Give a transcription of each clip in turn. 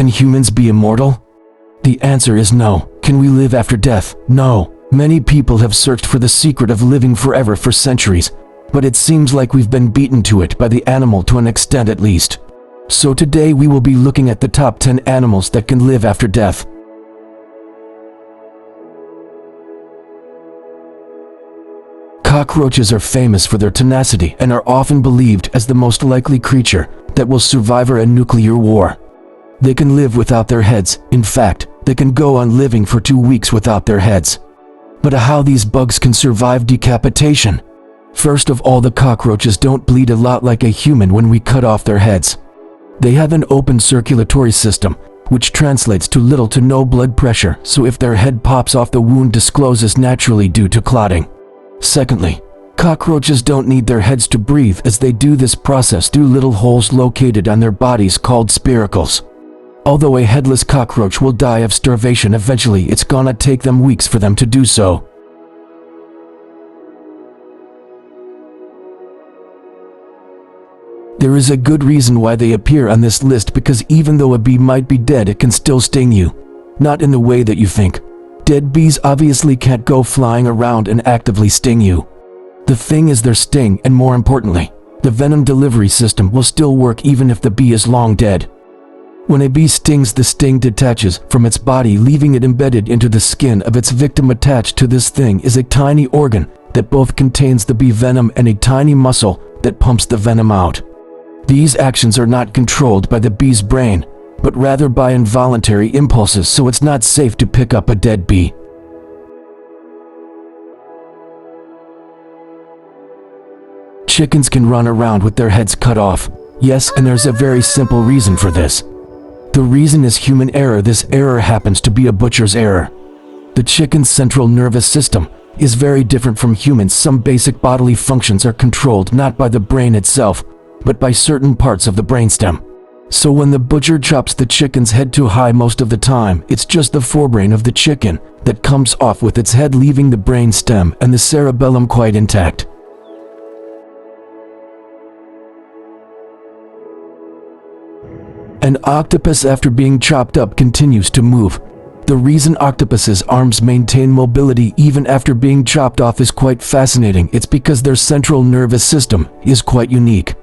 humans be immortal? The answer is no. Can we live after death? No. Many people have searched for the secret of living forever for centuries, but it seems like we've been beaten to it by the animal to an extent at least. So today we will be looking at the top 10 animals that can live after death. Cockroaches are famous for their tenacity and are often believed as the most likely creature that will survive a nuclear war. They can live without their heads. In fact, they can go on living for 2 weeks without their heads. But how these bugs can survive decapitation? First of all, the cockroaches don't bleed a lot like a human when we cut off their heads. They have an open circulatory system, which translates to little to no blood pressure, so if their head pops off, the wound discloses naturally due to clotting. Secondly, cockroaches don't need their heads to breathe, as they do this process through little holes located on their bodies called spiracles. Although a headless cockroach will die of starvation eventually, it's gonna take them weeks for them to do so. There is a good reason why they appear on this list, because even though a bee might be dead, it can still sting you. Not in the way that you think. Dead bees obviously can't go flying around and actively sting you. The thing is their sting, and more importantly, the venom delivery system will still work even if the bee is long dead. When a bee stings, the sting detaches from its body, leaving it embedded into the skin of its victim. Attached to this thing is a tiny organ that both contains the bee venom and a tiny muscle that pumps the venom out. These actions are not controlled by the bee's brain, but rather by involuntary impulses, so it's not safe to pick up a dead bee. Chickens can run around with their heads cut off. Yes, and there's a very simple reason for this. The reason is human error. This error happens to be a butcher's error. The chicken's central nervous system is very different from humans. Some basic bodily functions are controlled not by the brain itself, but by certain parts of the brainstem. So when the butcher chops the chicken's head too high, most of the time, it's just the forebrain of the chicken that comes off with its head, leaving the brainstem and the cerebellum quite intact. An octopus, after being chopped up, continues to move. The reason octopus's arms maintain mobility even after being chopped off is quite fascinating. It's because their central nervous system is quite unique.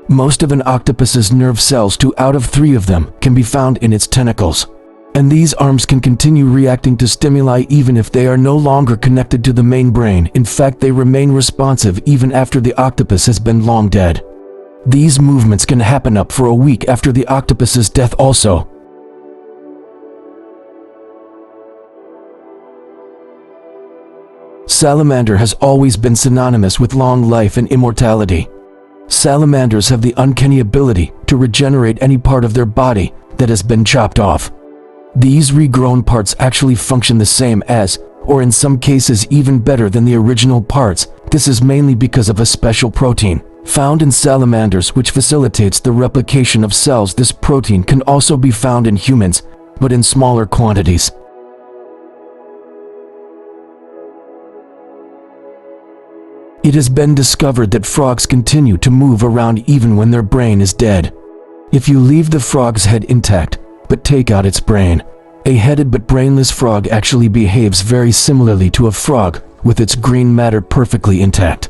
Most of an octopus's nerve cells, 2 out of 3 of them, can be found in its tentacles. And these arms can continue reacting to stimuli even if they are no longer connected to the main brain. In fact, they remain responsive even after the octopus has been long dead. These movements can happen up for a week after the octopus's death also. Salamander has always been synonymous with long life and immortality. Salamanders have the uncanny ability to regenerate any part of their body that has been chopped off. These regrown parts actually function the same as, or in some cases even better than, the original parts. This is mainly because of a special protein found in salamanders which facilitates the replication of cells. This protein can also be found in humans, but in smaller quantities. It has been discovered that frogs continue to move around even when their brain is dead. If you leave the frog's head intact, but take out its brain, a headed but brainless frog actually behaves very similarly to a frog, with its green matter perfectly intact.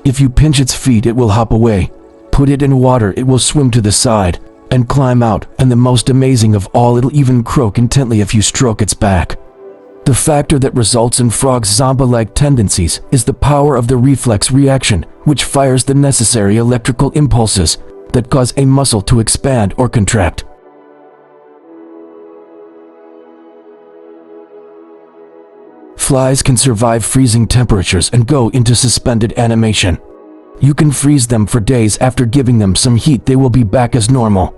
If you pinch its feet, it will hop away. Put it in water, it will swim to the side and climb out, and the most amazing of all, it'll even croak intently if you stroke its back. The factor that results in frogs' zombie-like tendencies is the power of the reflex reaction, which fires the necessary electrical impulses that cause a muscle to expand or contract. Flies can survive freezing temperatures and go into suspended animation. You can freeze them for days. After giving them some heat, they will be back as normal.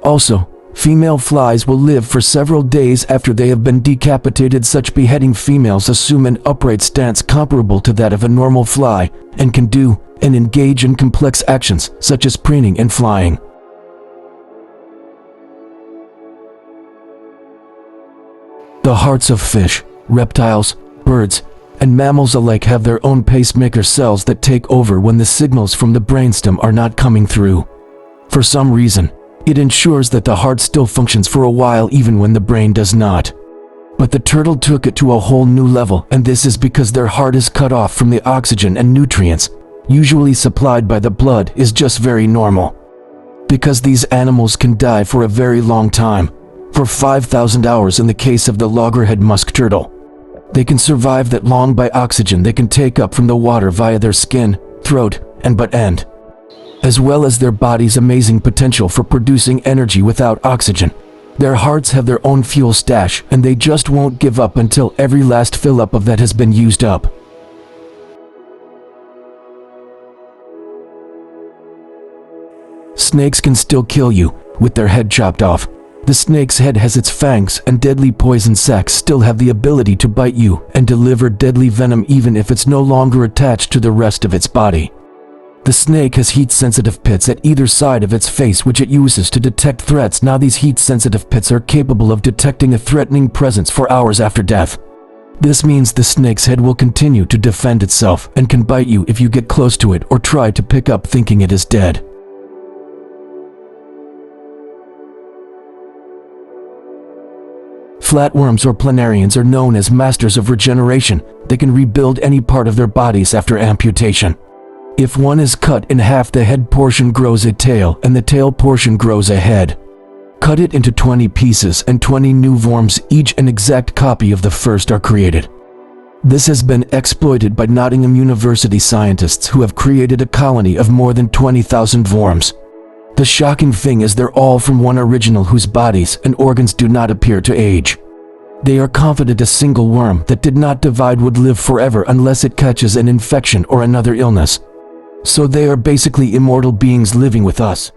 Also, female flies will live for several days after they have been decapitated. Such beheading females assume an upright stance comparable to that of a normal fly and can do and engage in complex actions such as preening and flying. The hearts of fish, reptiles, birds, and mammals alike have their own pacemaker cells that take over when the signals from the brainstem are not coming through. For some reason, It ensures that the heart still functions for a while even when the brain does not. But the turtle took it to a whole new level, and this is because their heart is cut off from the oxygen and nutrients, usually supplied by the blood, is just very normal. Because these animals can die for a very long time, for 5,000 hours in the case of the loggerhead musk turtle. They can survive that long by oxygen they can take up from the water via their skin, throat, and butt end, as well as their body's amazing potential for producing energy without oxygen. Their hearts have their own fuel stash, and they just won't give up until every last fill-up of that has been used up. Snakes can still kill you, with their head chopped off. The snake's head has its fangs, and deadly poison sacs still have the ability to bite you and deliver deadly venom even if it's no longer attached to the rest of its body. The snake has heat-sensitive pits at either side of its face which it uses to detect threats. Now these heat-sensitive pits are capable of detecting a threatening presence for hours after death. This means the snake's head will continue to defend itself and can bite you if you get close to it or try to pick up thinking it is dead. Flatworms or planarians are known as masters of regeneration. They can rebuild any part of their bodies after amputation. If one is cut in half, the head portion grows a tail and the tail portion grows a head. Cut it into 20 pieces and 20 new worms, each an exact copy of the first, are created. This has been exploited by Nottingham University scientists who have created a colony of more than 20,000 worms. The shocking thing is they're all from one original whose bodies and organs do not appear to age. They are confident a single worm that did not divide would live forever unless it catches an infection or another illness. So they are basically immortal beings living with us.